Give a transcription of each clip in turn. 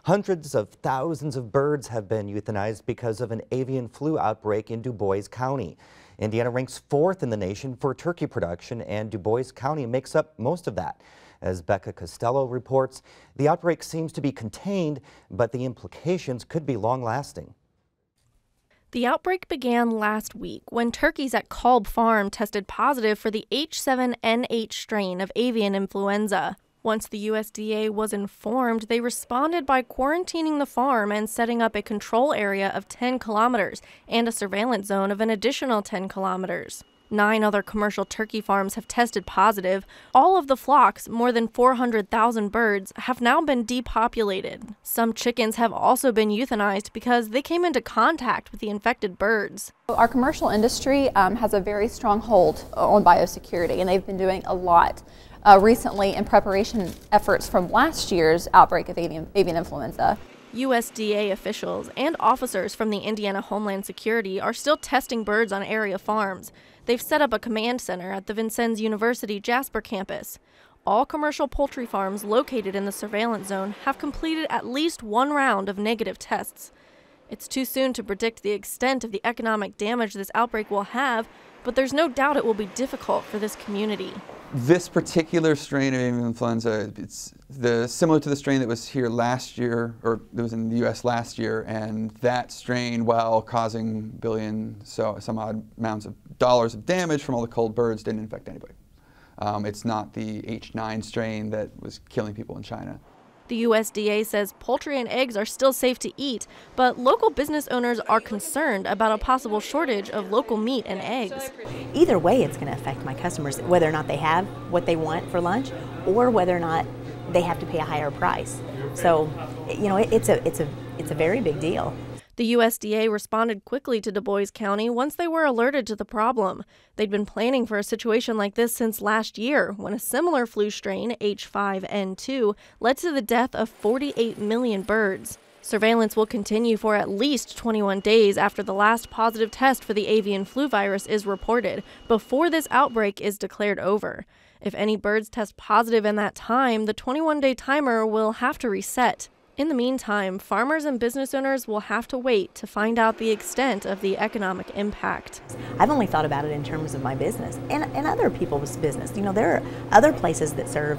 Hundreds of thousands of birds have been euthanized because of an avian flu outbreak in Du Bois County. Indiana ranks 4th in the nation for turkey production, and Du Bois County makes up most of that. As Becca Costello reports, the outbreak seems to be contained, but the implications could be long-lasting. The outbreak began last week when turkeys at Kolb Farm tested positive for the H7N8 strain of avian influenza. Once the USDA was informed, they responded by quarantining the farm and setting up a control area of 10 kilometers and a surveillance zone of an additional 10 kilometers. 9 other commercial turkey farms have tested positive. All of the flocks, more than 400,000 birds, have now been depopulated. Some chickens have also been euthanized because they came into contact with the infected birds. Our commercial industry has a very strong hold on biosecurity, and they've been doing a lot recently in preparation efforts from last year's outbreak of avian influenza. USDA officials and officers from the Indiana Homeland Security are still testing birds on area farms. They've set up a command center at the Vincennes University Jasper campus. All commercial poultry farms located in the surveillance zone have completed at least one round of negative tests. It's too soon to predict the extent of the economic damage this outbreak will have, but there's no doubt it will be difficult for this community. This particular strain of avian influenza, it's similar to the strain that was here last year, or that was in the U.S. last year, and that strain, while causing some odd amounts of dollars of damage from all the cold birds, didn't infect anybody. It's not the H9 strain that was killing people in China. The USDA says poultry and eggs are still safe to eat, but local business owners are concerned about a possible shortage of local meat and eggs. Either way, it's going to affect my customers, whether or not they have what they want for lunch or whether or not they have to pay a higher price. So, you know, it's a very big deal. The USDA responded quickly to Du Bois County once they were alerted to the problem. They'd been planning for a situation like this since last year, when a similar flu strain, H5N2, led to the death of 48 million birds. Surveillance will continue for at least 21 days after the last positive test for the avian flu virus is reported, before this outbreak is declared over. If any birds test positive in that time, the 21-day timer will have to reset. In the meantime, farmers and business owners will have to wait to find out the extent of the economic impact. I've only thought about it in terms of my business and other people's business. You know, there are other places that serve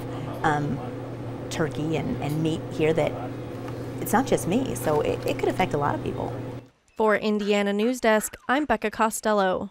turkey and meat here that it's not just me, so it could affect a lot of people. For Indiana News Desk, I'm Becca Costello.